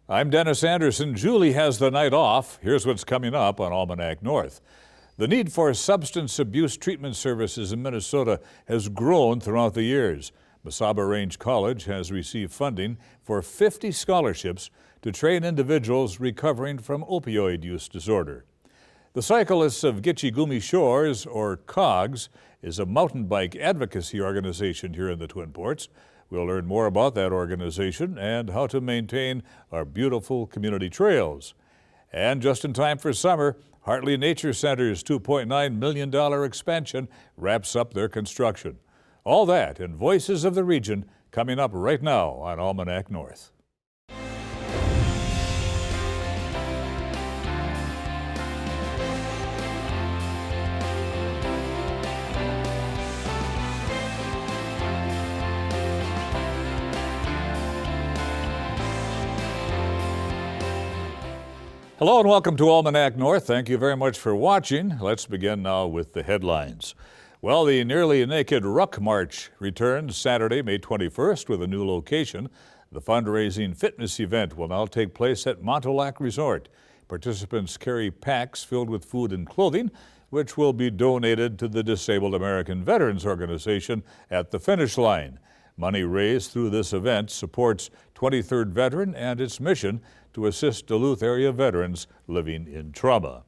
I'm Dennis Anderson. Julie has the night off. Here's what's coming up on Almanac North. The need for substance abuse treatment services in Minnesota has grown throughout the years. Mesabi Range College has received funding for 50 scholarships to train individuals recovering from opioid use disorder. The Cyclists of Gitche-Gumee Shores, or COGGS, is a mountain bike advocacy organization here in the Twin Ports. We'll learn more about that organization and how to maintain our beautiful community trails. And just in time for summer, Hartley Nature Center's $2.9 million expansion wraps up their construction. All that and Voices of the Region coming up right now on Almanac North. Hello and welcome to Almanac North. Thank you very much for watching. Let's begin now with the headlines. Well, the Nearly Naked Ruck March returns Saturday, May 21st with a new location. The fundraising fitness event will now take place at Montauk Resort. Participants carry packs filled with food and clothing, which will be donated to the Disabled American Veterans Organization at the finish line. Money raised through this event supports 23rd Veteran and its mission to assist Duluth area veterans living in trauma.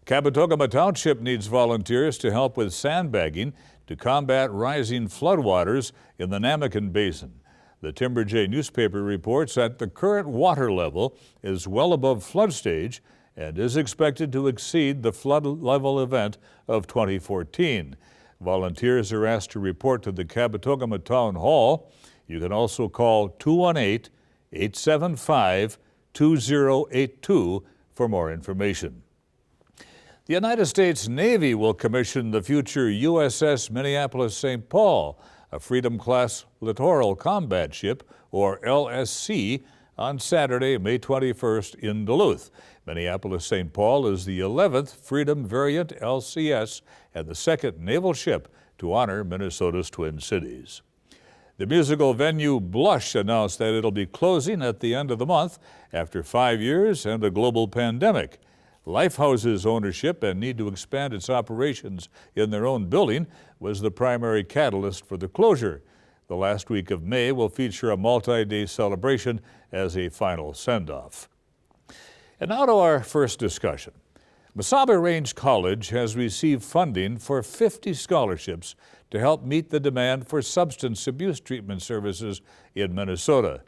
Cabotogama Township needs volunteers to help with sandbagging to combat rising floodwaters in the Namakan Basin. The Timber Jay newspaper reports that the current water level is well above flood stage and is expected to exceed the flood level event of 2014. Volunteers are asked to report to the Cabotogama Town Hall. You can also call 218-875-2082 for more information. The United States Navy will commission the future USS Minneapolis-St. Paul, a Freedom-class littoral combat ship, or LSC, on Saturday, May 21st in Duluth. Minneapolis-St. Paul is the 11th Freedom Variant LCS and the second naval ship to honor Minnesota's Twin Cities. The musical venue Blush announced that it'll be closing at the end of the month after 5 years and a global pandemic. Lifehouse's ownership and need to expand its operations in their own building was the primary catalyst for the closure. The last week of May will feature a multi-day celebration as a final send-off. And now to our first discussion. Mesabi Range College has received funding for 50 scholarships to help meet the demand for substance abuse treatment services in Minnesota.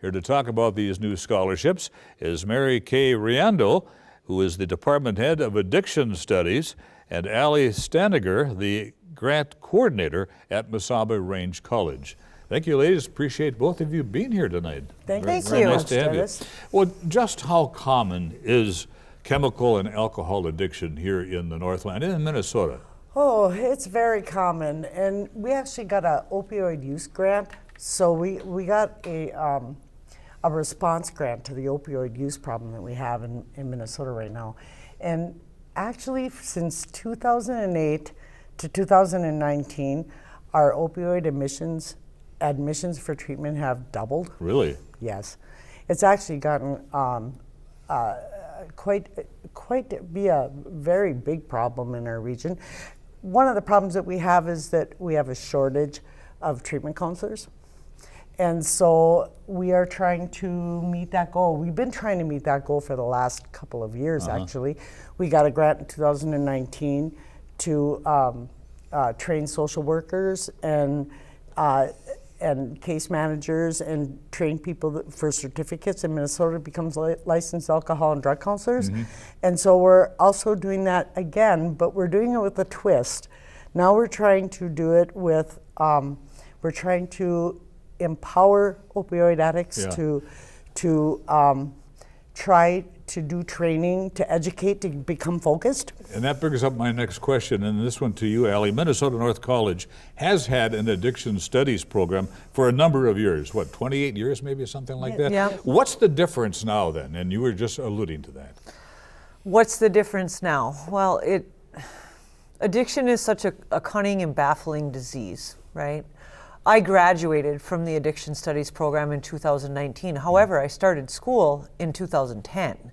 Here to talk about these new scholarships is Mary Kay Riando, who is the Department Head of Addiction Studies, and Allie Staniger, the Grant Coordinator at Mesabi Range College. Thank you, ladies. Appreciate both of you being here tonight. Thank very you. Nice to have you. Well, just how common is chemical and alcohol addiction here in the Northland, in Minnesota? Oh, it's very common, and we actually got an opioid use grant. So we got a response grant to the opioid use problem that we have in Minnesota right now. And actually, since 2008 to 2019, our opioid admissions for treatment have doubled. Really? Yes. It's actually gotten quite be a very big problem in our region. One of the problems that we have is that we have a shortage of treatment counselors. And so we are trying to meet that goal. We've been trying to meet that goal for the last couple of years, actually. We got a grant in 2019 to train social workers and case managers and train people for certificates in Minnesota to become licensed alcohol and drug counselors. And so we're also doing that again, but we're doing it with a twist. Now we're trying to do it with, we're trying to empower opioid addicts to try to do training, to educate, to become focused. And that brings up my next question, and this one to you, Allie. Minnesota North College has had an addiction studies program for a number of years, 28 years maybe, something like that? Yeah. What's the difference now then? And you were just alluding to that. What's the difference now? Well, addiction is such a cunning and baffling disease, right? I graduated from the Addiction Studies program in 2019. However, I started school in 2010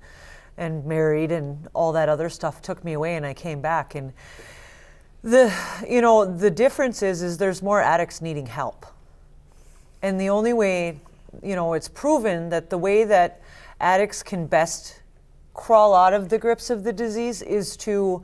and married, and all that other stuff took me away, and I came back. And the difference is there's more addicts needing help. And the only way, it's proven that the way that addicts can best crawl out of the grips of the disease is to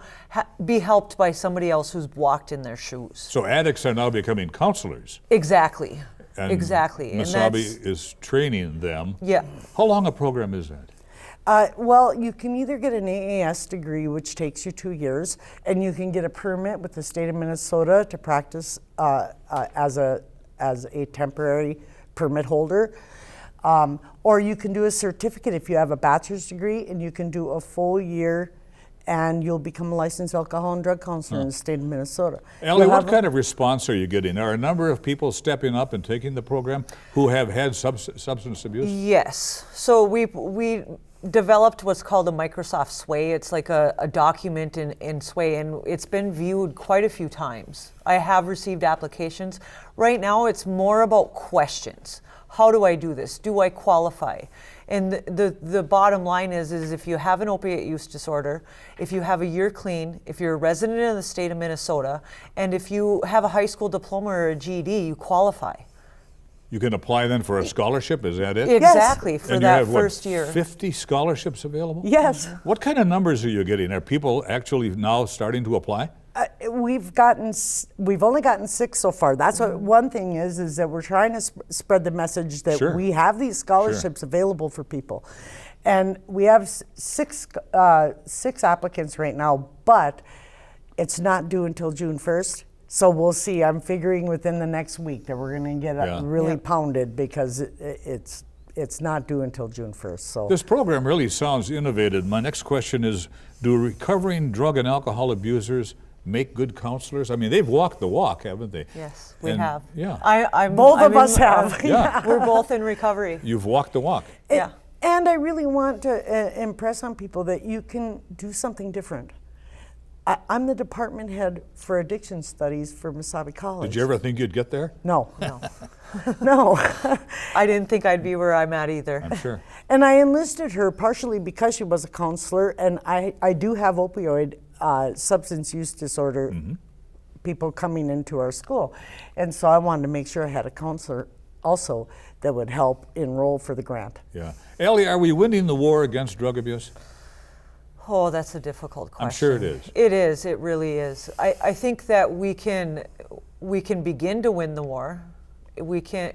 be helped by somebody else who's walked in their shoes. So addicts are now becoming counselors. Exactly. And exactly. Mesabi is training them. Yeah. How long a program is that? Well, you can either get an AAS degree, which takes you 2 years, and you can get a permit with the state of Minnesota to practice as a temporary permit holder. Or you can do a certificate if you have a bachelor's degree, and you can do a full year, and you'll become a licensed alcohol and drug counselor in the state of Minnesota. Ellie, what kind of response are you getting? Are a number of people stepping up and taking the program who have had substance abuse? Yes. So we developed what's called a Microsoft Sway. It's like a document in Sway, and it's been viewed quite a few times. I have received applications. Right now, it's more about questions. How do I do this? Do I qualify? And the bottom line is if you have an opiate use disorder, if you have a year clean, if you're a resident of the state of Minnesota, and if you have a high school diploma or a GED, you qualify. You can apply then for a scholarship, is that it? Exactly, for And that you have, first what, year. 50 scholarships available? Yes. What kind of numbers are you getting? Are people actually now starting to apply? We've only gotten 6 so far. That's what one thing is that we're trying to spread the message that Sure. we have these scholarships available for people, and we have six applicants right now, but it's not due until June 1st. So we'll see. I'm figuring within the next week that we're going to get really pounded because it's not due until June 1st. So This program really sounds innovative. My next question is, do recovering drug and alcohol abusers make good counselors? I mean, they've walked the walk, haven't they? Yes, we And- have. Yeah. both of us have. Yeah. We're both in recovery. You've walked the walk. Yeah. And I really want to impress on people that you can do something different. I'm the department head for addiction studies for Mesabi College. Did you ever think you'd get there? No. No. No. I didn't think I'd be where I'm at either. I'm sure. And I enlisted her partially because she was a counselor, and I do have opioid substance use disorder people coming into our school. And so I wanted to make sure I had a counselor also that would help enroll for the grant. Yeah. Ellie, are we winning the war against drug abuse? Oh, that's a difficult question. I'm sure it is. It is. It really is. I think that we can begin to win the war. We can,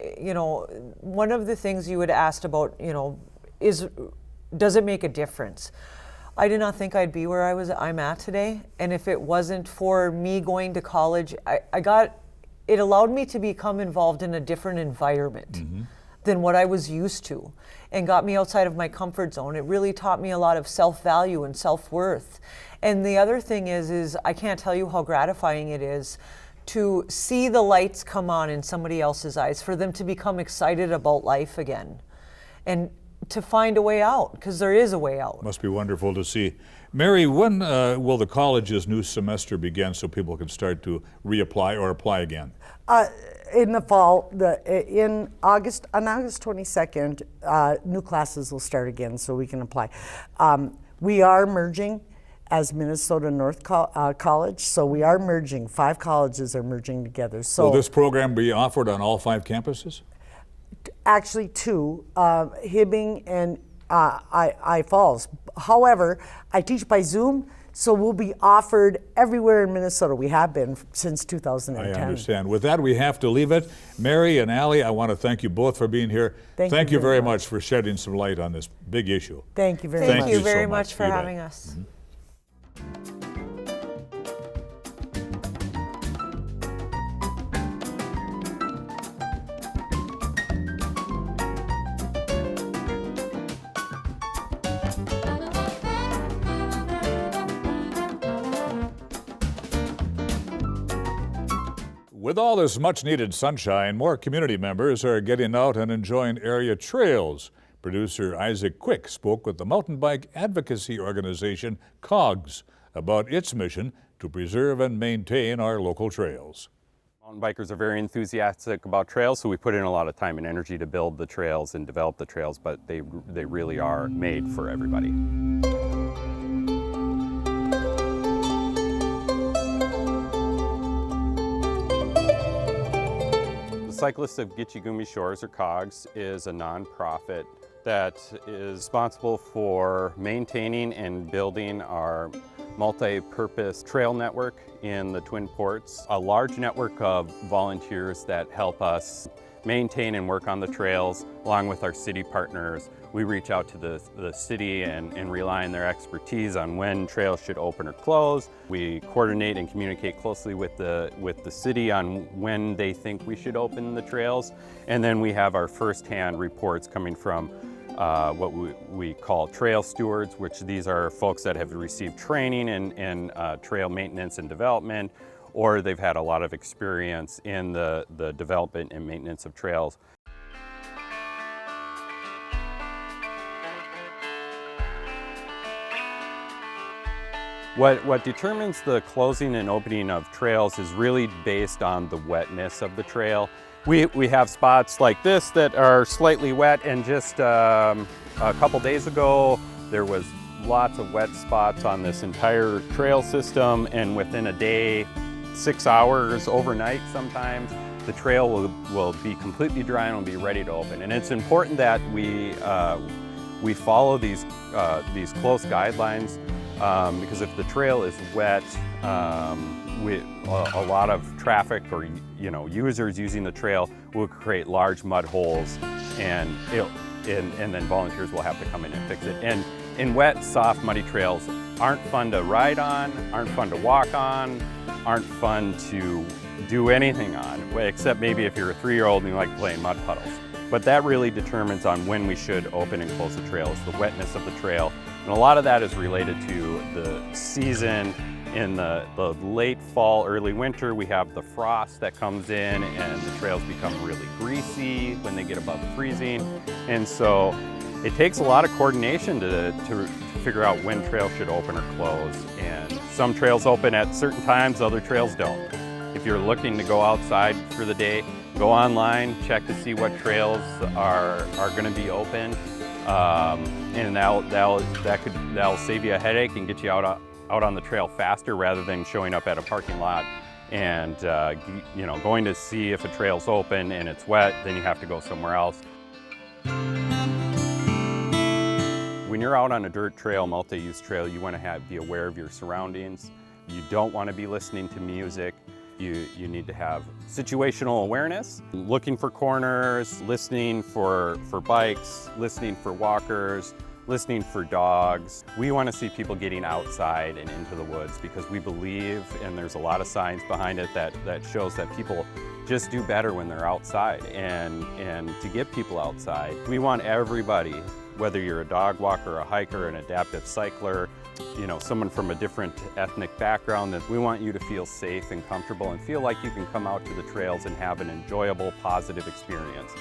one of the things you had asked about, is does it make a difference? I did not think I'd be where I'm at today. And if it wasn't for me going to college, it allowed me to become involved in a different environment than what I was used to, and got me outside of my comfort zone. It really taught me a lot of self-value and self-worth. And the other thing is I can't tell you how gratifying it is to see the lights come on in somebody else's eyes, for them to become excited about life again, and to find a way out, because there is a way out. Must be wonderful to see. Mary, when will the college's new semester begin so people can start to reapply or apply again? In the fall, on August 22nd, new classes will start again, so we can apply. We are merging as Minnesota North College, so we are merging. 5 colleges are merging together. So Will this program be offered on all 5 campuses? actually 2, Hibbing and I Falls. However, I teach by Zoom, so we'll be offered everywhere in Minnesota. We have been since 2010. I understand. With that, we have to leave it. Mary and Allie, I want to thank you both for being here. Thank you very very much for shedding some light on this big issue. Thank you very Thank much. you so very much. much for You bet. having us. With all this much-needed sunshine, more community members are getting out and enjoying area trails. Producer Isaac Quick spoke with the mountain bike advocacy organization COGGS about its mission to preserve and maintain our local trails. Mountain bikers are very enthusiastic about trails, so we put in a lot of time and energy to build the trails and develop the trails, but they really are made for everybody. The Cyclists of Gitchigumi Shores, or COGGS, is a nonprofit that is responsible for maintaining and building our multi-purpose trail network in the Twin Ports, a large network of volunteers that help us maintain and work on the trails along with our city partners. We reach out to the city and rely on their expertise on when trails should open or close. We coordinate and communicate closely with the city on when they think we should open the trails. And then we have our first-hand reports coming from what we call trail stewards, which these are folks that have received training in trail maintenance and development, or they've had a lot of experience in the development and maintenance of trails. What determines the closing and opening of trails is really based on the wetness of the trail. We have spots like this that are slightly wet, and just a couple days ago there was lots of wet spots on this entire trail system, and within a day, 6 hours, overnight sometimes, the trail will be completely dry and will be ready to open. And it's important that we follow these close guidelines, because if the trail is wet, a lot of traffic or users using the trail will create large mud holes, and then volunteers will have to come in and fix it. And wet, soft, muddy trails aren't fun to ride on, aren't fun to walk on, aren't fun to do anything on, except maybe if you're a 3-year-old and you like playing mud puddles. But that really determines on when we should open and close the trails, the wetness of the trail. And a lot of that is related to the season. In the late fall, early winter, we have the frost that comes in and the trails become really greasy when they get above freezing. And so it takes a lot of coordination to figure out when trails should open or close. And some trails open at certain times, other trails don't. If you're looking to go outside for the day, go online, check to see what trails are going to be open. And that'll save you a headache and get you out on the trail faster rather than showing up at a parking lot and going to see if a trail's open and it's wet, then you have to go somewhere else. When you're out on a dirt trail, multi-use trail, you want to be aware of your surroundings. You don't want to be listening to music. You need to have situational awareness, looking for corners, listening for bikes, listening for walkers, listening for dogs. We want to see people getting outside and into the woods because we believe, and there's a lot of science behind it that shows that people just do better when they're outside. And to get people outside, we want everybody, whether you're a dog walker, a hiker, an adaptive cycler, someone from a different ethnic background, that we want you to feel safe and comfortable and feel like you can come out to the trails and have an enjoyable, positive experience.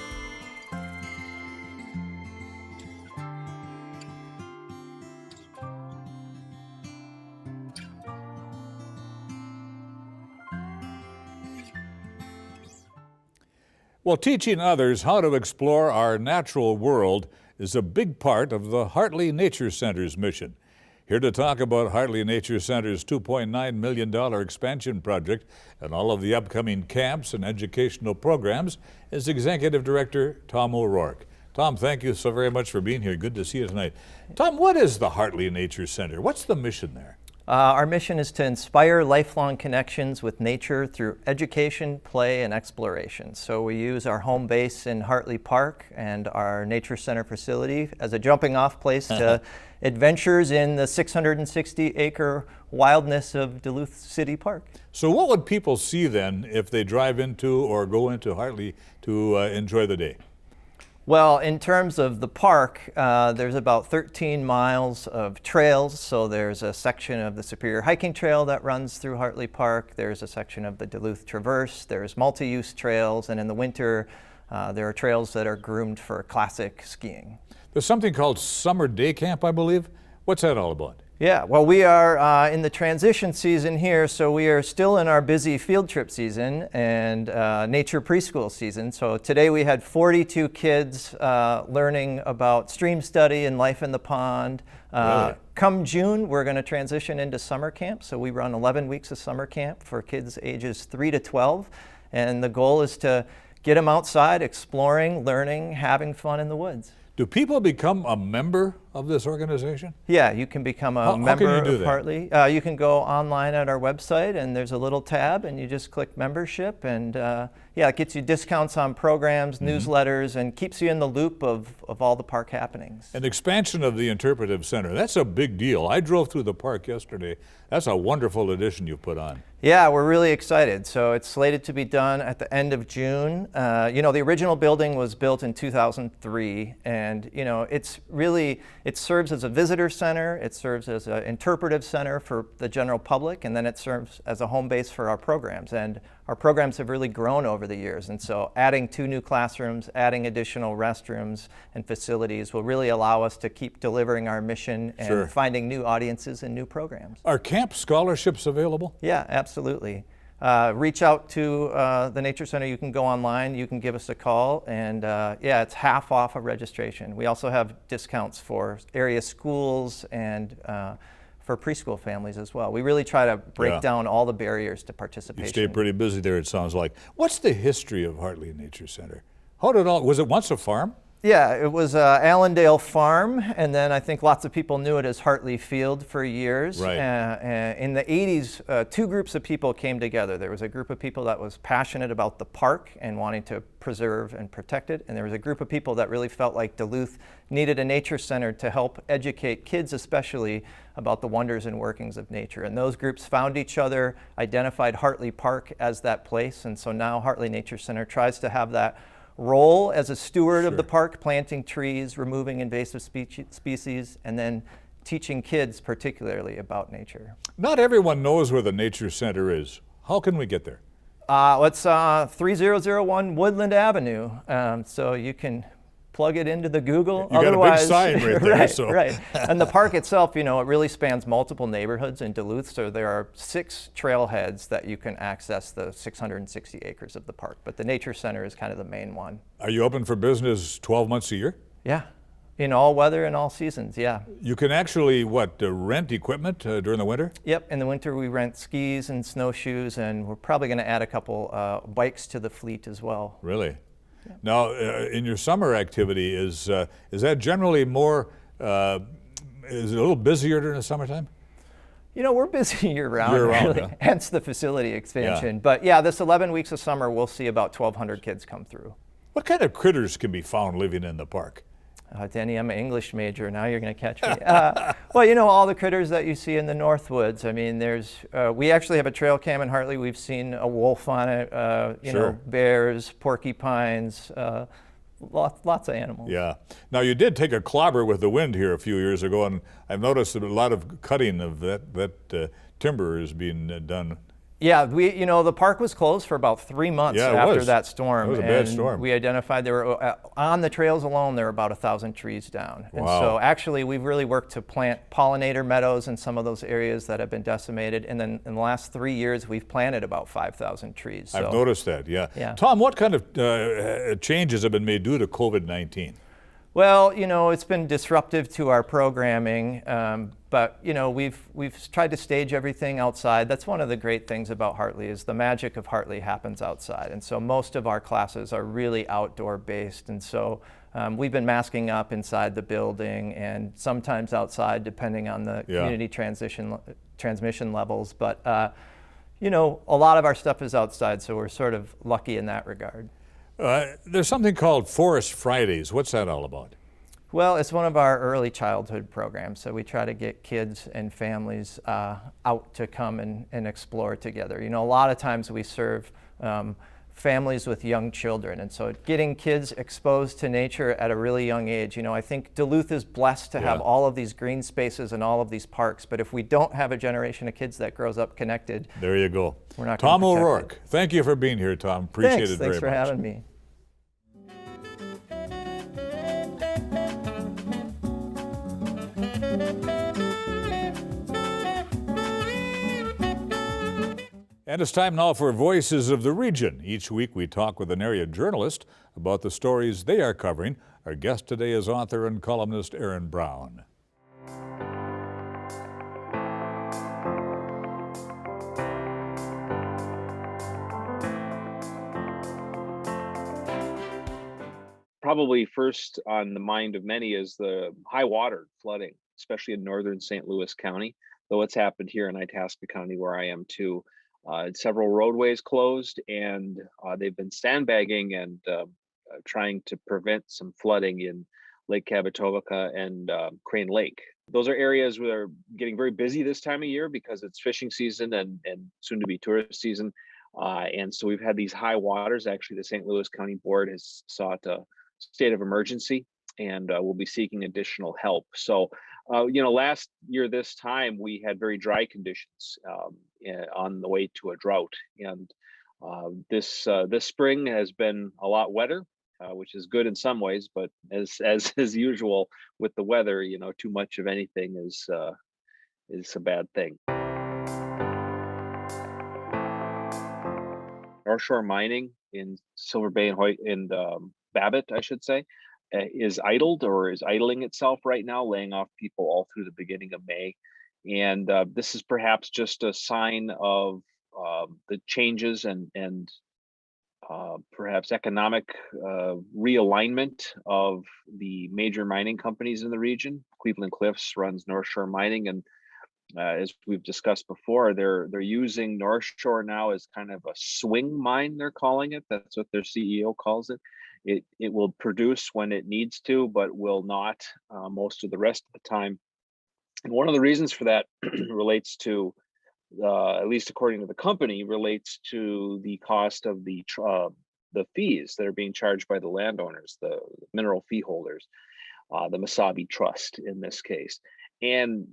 Well, teaching others how to explore our natural world is a big part of the Hartley Nature Center's mission. Here to talk about Hartley Nature Center's $2.9 million expansion project and all of the upcoming camps and educational programs is Executive Director Tom O'Rourke. Tom, thank you so very much for being here. Good to see you tonight. Tom, what is the Hartley Nature Center? What's the mission there? Our mission is to inspire lifelong connections with nature through education, play, and exploration. So we use our home base in Hartley Park and our Nature Center facility as a jumping-off place to adventures in the 660-acre wildness of Duluth City Park. So what would people see then if they drive into or go into Hartley to enjoy the day? Well, in terms of the park, there's about 13 miles of trails. So there's a section of the Superior Hiking Trail that runs through Hartley Park. There's a section of the Duluth Traverse. There's multi-use trails. And in the winter, there are trails that are groomed for classic skiing. There's something called Summer Day Camp, I believe. What's that all about? Yeah, well, we are in the transition season here, so we are still in our busy field trip season and nature preschool season. So today we had 42 kids learning about stream study and life in the pond. Really? Come June, we're going to transition into summer camp. So we run 11 weeks of summer camp for kids ages 3 to 12. And the goal is to get them outside, exploring, learning, having fun in the woods. Do people become a member of this organization? Yeah, you can become a How can member you do of that? Hartley. You can go online at our website, and there's a little tab, and you just click membership, and yeah, it gets you discounts on programs, newsletters, and keeps you in the loop of all the park happenings. An expansion of the interpretive center. That's a big deal. I drove through the park yesterday. That's a wonderful addition you've put on. Yeah, we're really excited. So it's slated to be done at the end of June. You know, the original building was built in 2003, and you know, it's really, it serves as a visitor center, it serves as an interpretive center for the general public, and then it serves as a home base for our programs. And our programs have really grown over the years, and so adding 2 new classrooms, adding additional restrooms and facilities will really allow us to keep delivering our mission and Sure. finding new audiences and new programs. Are camp scholarships available? Yeah, absolutely. Reach out to the Nature Center. You can go online, you can give us a call, and yeah, it's half off of registration. We also have discounts for area schools and for preschool families as well. We really try to break Yeah. down all the barriers to You participation. stay pretty busy there, it sounds like. What's the history of Hartley Nature Center? How did was it once a farm? Yeah, it was Allendale Farm, and then I think lots of people knew it as Hartley Field for years. Right. In the 80s, 2 groups of people came together. There was a group of people that was passionate about the park and wanting to preserve and protect it, and there was a group of people that really felt like Duluth needed a nature center to help educate kids especially about the wonders and workings of nature. And those groups found each other, identified Hartley Park as that place, and so now Hartley Nature Center tries to have that role as a steward of the park, planting trees, removing invasive species, and then teaching kids particularly about nature. Not everyone knows where the Nature Center is. How can we get there? It's 3001 Woodland Avenue, so you can plug it into the Google. You got a big sign right there. Right, So. right. And the park itself, you know, it really spans multiple neighborhoods in Duluth, so there are 6 trailheads that you can access the 660 acres of the park. But the Nature Center is kind of the main one. Are you open for business 12 months a year? Yeah, in all weather and all seasons, yeah. You can actually, rent equipment during the winter? Yep, in the winter we rent skis and snowshoes, and we're probably going to add a couple bikes to the fleet as well. Really? Yeah. Now, in your summer activity, is that generally more, is it a little busier during the summertime? You know, we're busy year-round, Year-round, really, yeah. hence the facility expansion. Yeah. But yeah, this 11 weeks of summer, we'll see about 1,200 kids come through. What kind of critters can be found living in the park? Danny, I'm an English major. Now you're going to catch me. Well, you know, all the critters that you see in the Northwoods. I mean, we actually have a trail cam in Hartley. We've seen a wolf on it, you Sure. know, bears, porcupines, lots of animals. Yeah. Now, you did take a clobber with the wind here a few years ago, and I've noticed that a lot of cutting of that timber is being done. Yeah, you know, the park was closed for about 3 months Yeah, it after was. that storm. It was a bad and storm. We identified there were, on the trails alone, there were about 1,000 trees down. And Wow. so actually we've really worked to plant pollinator meadows in some of those areas that have been decimated. And then in the last 3 years, we've planted about 5,000 trees. I've So- noticed that, yeah. Yeah. Tom, what kind of changes have been made due to COVID-19? Well, you know, it's been disruptive to our programming, but you know, we've tried to stage everything outside. That's one of the great things about Hartley is the magic of Hartley happens outside, and so most of our classes are really outdoor based, and so we've been masking up inside the building and sometimes outside, depending on the Yeah. community transmission levels. But you know, a lot of our stuff is outside, so we're sort of lucky in that regard. There's something called Forest Fridays. What's that all about? Well, it's one of our early childhood programs, so we try to get kids and families out to come and explore together. You know, a lot of times we serve families with young children, and so getting kids exposed to nature at a really young age. You know, I think Duluth is blessed to have Yeah. all of these green spaces and all of these parks, but if we don't have a generation of kids that grows up connected, There you go. We're not Tom gonna protect O'Rourke, thank you for being here, Tom. Appreciate it very thanks for much. having me. And it's time now for Voices of the Region. Each week we talk with an area journalist about the stories they are covering. Our guest today is author and columnist Aaron Brown. Probably first on the mind of many is the high water flooding, especially in northern St. Louis County, though it's happened here in Itasca County where I am too. Several roadways closed, and they've been sandbagging and trying to prevent some flooding in Lake Kabetovica and Crane Lake. Those are areas that are getting very busy this time of year because it's fishing season and soon to be tourist season. And so we've had these high waters. Actually, the St. Louis County Board has sought a state of emergency and will be seeking additional help. So, last year this time we had very dry conditions on the way to a drought, and this spring has been a lot wetter, which is good in some ways, but as usual with the weather, too much of anything is a bad thing. North Shore mining in Silver Bay and Babbitt, I should say, is idled or is idling itself right now, laying off people all through the beginning of May. And this is perhaps just a sign of the changes and perhaps economic realignment of the major mining companies in the region. Cleveland Cliffs runs North Shore Mining, and as we've discussed before, they're using North Shore now as kind of a swing mine, they're calling it. That's what their CEO calls it. It will produce when it needs to, but will not most of the rest of the time. And one of the reasons for that relates to, at least according to the company, relates to the cost of the fees that are being charged by the landowners, the mineral fee holders, the Mesabi Trust in this case. And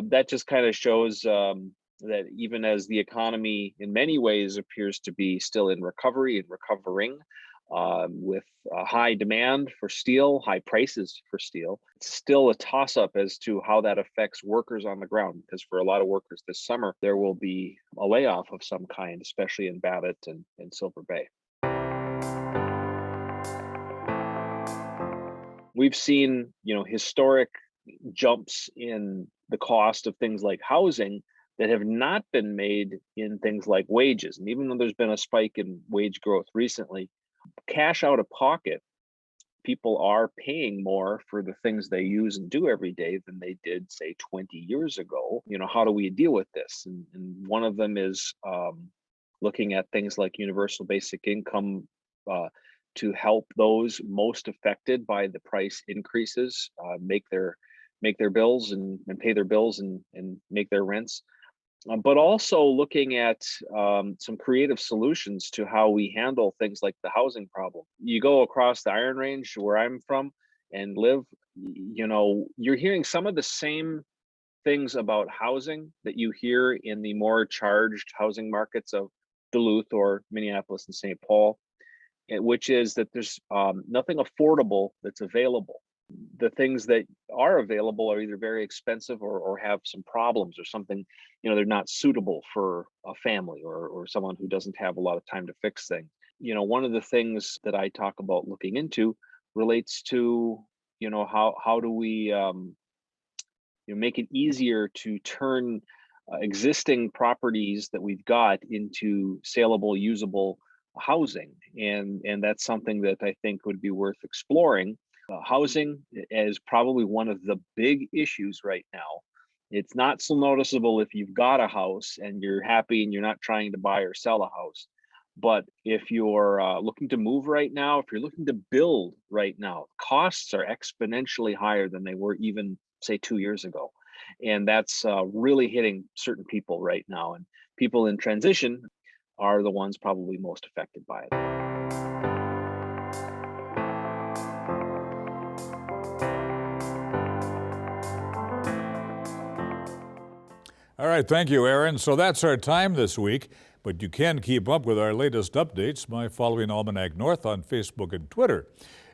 that just kind of shows that even as the economy in many ways appears to be still in recovery and recovering, with high demand for steel, high prices for steel, it's still a toss-up as to how that affects workers on the ground, because for a lot of workers this summer, there will be a layoff of some kind, especially in Babbitt and Silver Bay. We've seen, historic jumps in the cost of things like housing that have not been made in things like wages. And even though there's been a spike in wage growth recently, cash out of pocket, people are paying more for the things they use and do every day than they did, say, 20 years ago. How do we deal with this? And one of them is looking at things like universal basic income to help those most affected by the price increases make their bills and pay their bills and make their rents. But also looking at some creative solutions to how we handle things like the housing problem. You go across the Iron Range where I'm from and live, you're hearing some of the same things about housing that you hear in the more charged housing markets of Duluth or Minneapolis and St. Paul, which is that there's nothing affordable that's available. The things that are available are either very expensive or have some problems or something, they're not suitable for a family or someone who doesn't have a lot of time to fix things. One of the things that I talk about looking into relates to, how do we make it easier to turn existing properties that we've got into saleable, usable housing. And that's something that I think would be worth exploring. Housing is probably one of the big issues right now. It's not so noticeable if you've got a house and you're happy and you're not trying to buy or sell a house. But if you're looking to move right now, if you're looking to build right now, costs are exponentially higher than they were even, say, 2 years ago. And that's really hitting certain people right now. And people in transition are the ones probably most affected by it. All right, thank you, Aaron. So that's our time this week, but you can keep up with our latest updates by following Almanac North on Facebook and Twitter.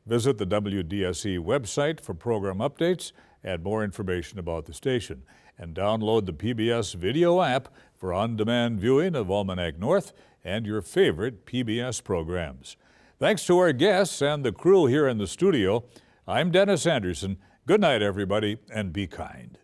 Visit the WDSE website for program updates and more information about the station. And download the PBS video app for on-demand viewing of Almanac North and your favorite PBS programs. Thanks to our guests and the crew here in the studio. I'm Dennis Anderson. Good night, everybody, and be kind.